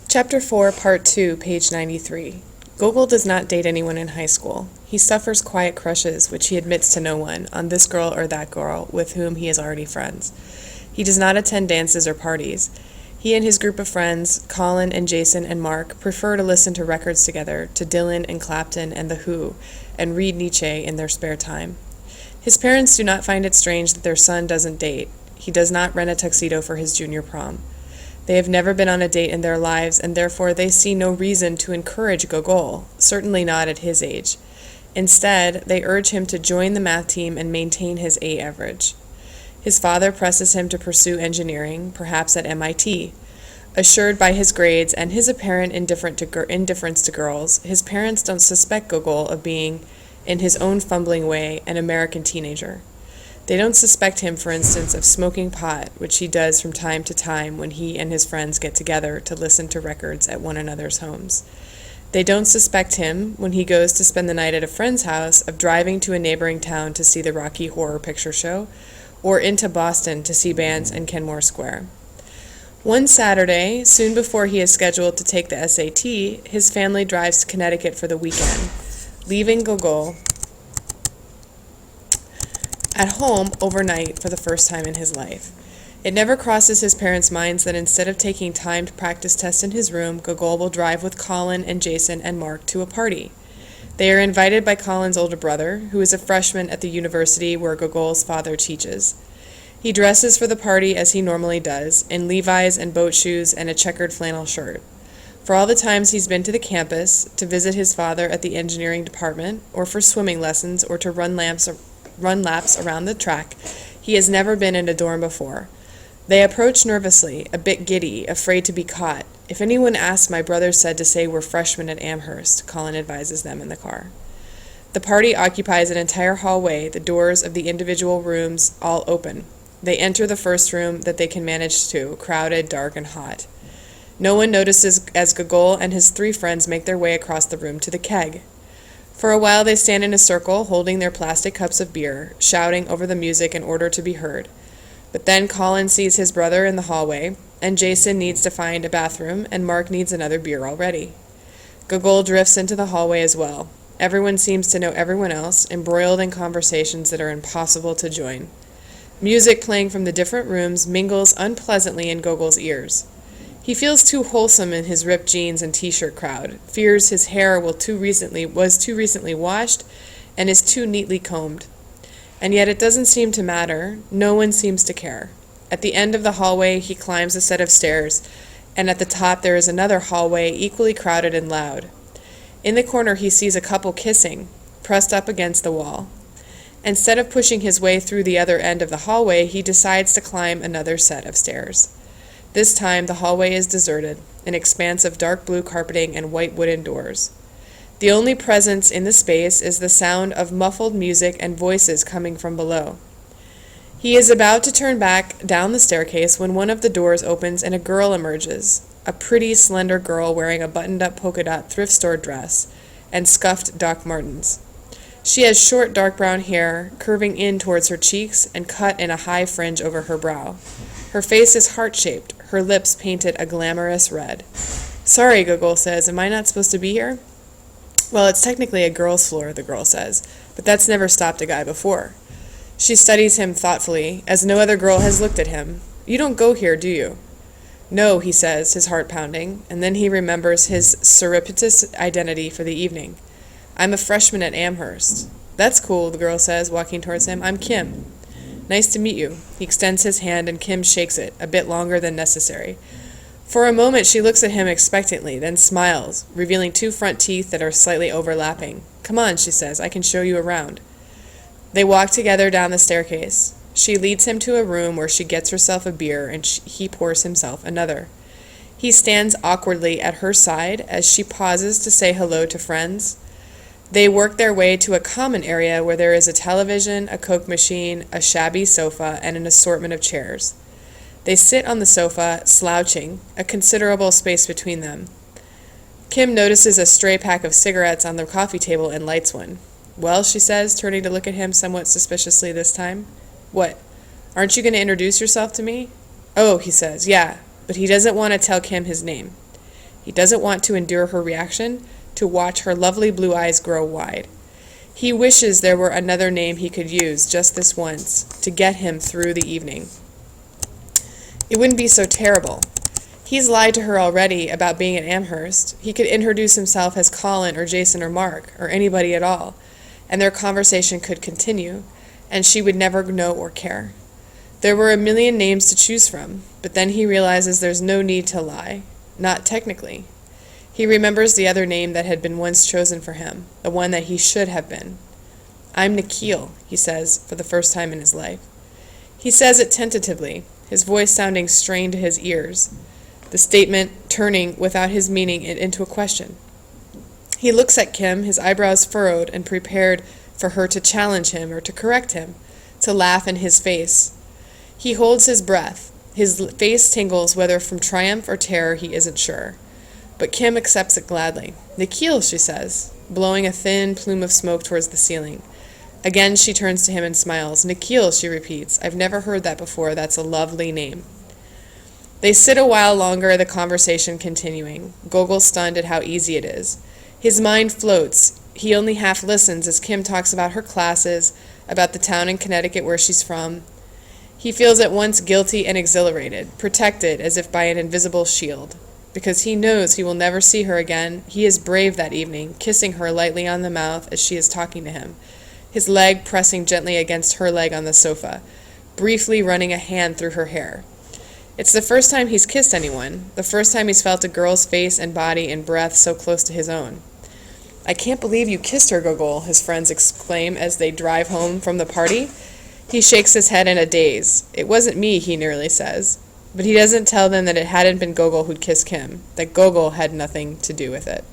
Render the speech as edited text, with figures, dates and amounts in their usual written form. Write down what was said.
Chapter 4, Part 2, page 93. Gogol does not date anyone in high school. He suffers quiet crushes, which he admits to no one, on this girl or that girl with whom he is already friends. He does not attend dances or parties. He and his group of friends, Colin and Jason and Mark, prefer to listen to records together, to Dylan and Clapton and The Who, and read Nietzsche in their spare time. His parents do not find it strange that their son doesn't date. He does not rent a tuxedo for his junior prom. They have never been on a date in their lives, and therefore they see no reason to encourage Gogol, certainly not at his age. Instead, they urge him to join the math team and maintain his A average. His father presses him to pursue engineering, perhaps at MIT. Assured by his grades and his apparent indifference to girls, his parents don't suspect Gogol of being, in his own fumbling way, an American teenager. They don't suspect him, for instance, of smoking pot, which he does from time to time when he and his friends get together to listen to records at one another's homes. They don't suspect him, when he goes to spend the night at a friend's house, of driving to a neighboring town to see the Rocky Horror Picture Show, or into Boston to see bands in Kenmore Square. One Saturday, soon before he is scheduled to take the SAT, his family drives to Connecticut for the weekend, leaving Gogol at home overnight for the first time in his life. It never crosses his parents' minds that instead of taking timed practice tests in his room, Gogol will drive with Colin and Jason and Mark to a party. They are invited by Colin's older brother, who is a freshman at the university where Gogol's father teaches. He dresses for the party as he normally does, in Levi's and boat shoes and a checkered flannel shirt. For all the times he's been to the campus, to visit his father at the engineering department, or for swimming lessons, or to run laps around the track, he has never been in a dorm before. They approach nervously, a bit giddy, afraid to be caught. If anyone asks, my brother said to say we're freshmen at Amherst, Colin advises them in the car. The party occupies an entire hallway, the doors of the individual rooms all open. They enter the first room that they can manage to, crowded, dark, and hot. No one notices as Gogol and his three friends make their way across the room to the keg. For a while they stand in a circle, holding their plastic cups of beer, shouting over the music in order to be heard. But then Colin sees his brother in the hallway, and Jason needs to find a bathroom, and Mark needs another beer already. Gogol drifts into the hallway as well. Everyone seems to know everyone else, embroiled in conversations that are impossible to join. Music playing from the different rooms mingles unpleasantly in Gogol's ears. He feels too wholesome in his ripped jeans and t-shirt crowd, fears his hair was too recently washed, and is too neatly combed. And yet it doesn't seem to matter. No one seems to care. At the end of the hallway, he climbs a set of stairs, and at the top there is another hallway equally crowded and loud. In the corner he sees a couple kissing, pressed up against the wall. Instead of pushing his way through the other end of the hallway, he decides to climb another set of stairs. This time the hallway is deserted, an expanse of dark blue carpeting and white wooden doors. The only presence in the space is the sound of muffled music and voices coming from below. He is about to turn back down the staircase when one of the doors opens and a girl emerges, a pretty, slender girl wearing a buttoned-up polka-dot thrift store dress and scuffed Doc Martens. She has short dark brown hair, curving in towards her cheeks and cut in a high fringe over her brow. Her face is heart-shaped, her lips painted a glamorous red. Sorry, Gogol says, am I not supposed to be here? Well, it's technically a girl's floor, the girl says, but that's never stopped a guy before. She studies him thoughtfully, as no other girl has looked at him. You don't go here, do you? No, he says, his heart pounding, and then he remembers his surreptitious identity for the evening. I'm a freshman at Amherst. That's cool, the girl says, walking towards him. I'm Kim. Nice to meet you. He extends his hand and Kim shakes it, a bit longer than necessary. For a moment she looks at him expectantly, then smiles, revealing two front teeth that are slightly overlapping. Come on, she says, I can show you around. They walk together down the staircase. She leads him to a room where she gets herself a beer and he pours himself another. He stands awkwardly at her side as she pauses to say hello to friends. They work their way to a common area where there is a television, a Coke machine, a shabby sofa, and an assortment of chairs. They sit on the sofa, slouching, a considerable space between them. Kim notices a stray pack of cigarettes on the coffee table and lights one. Well, she says, turning to look at him somewhat suspiciously this time. What? Aren't you going to introduce yourself to me? Oh, he says, yeah, but he doesn't want to tell Kim his name. He doesn't want to endure her reaction, to watch her lovely blue eyes grow wide. He wishes there were another name he could use just this once, to get him through the evening. It wouldn't be so terrible. He's lied to her already about being at Amherst. He could introduce himself as Colin or Jason or Mark, or anybody at all, and their conversation could continue, and she would never know or care. There were a million names to choose from, but then he realizes there's no need to lie. Not technically. He remembers the other name that had been once chosen for him, the one that he should have been. "I'm Nikhil," he says, for the first time in his life. He says it tentatively, his voice sounding strained to his ears, the statement turning without his meaning it into a question. He looks at Kim, his eyebrows furrowed and prepared for her to challenge him or to correct him, to laugh in his face. He holds his breath. His face tingles, whether from triumph or terror he isn't sure. But Kim accepts it gladly. "Nikhil," she says, blowing a thin plume of smoke towards the ceiling. Again she turns to him and smiles. "Nikhil," she repeats. "I've never heard that before. That's a lovely name." They sit a while longer, the conversation continuing. Gogol stunned at how easy it is. His mind floats. He only half listens as Kim talks about her classes, about the town in Connecticut where she's from. He feels at once guilty and exhilarated, protected as if by an invisible shield. Because he knows he will never see her again, he is brave that evening, kissing her lightly on the mouth as she is talking to him, his leg pressing gently against her leg on the sofa, briefly running a hand through her hair. It's the first time he's kissed anyone, the first time he's felt a girl's face and body and breath so close to his own. "I can't believe you kissed her, Gogol," his friends exclaim as they drive home from the party. He shakes his head in a daze. "It wasn't me," he nearly says. But he doesn't tell them that it hadn't been Gogol who'd kissed Kim, that Gogol had nothing to do with it.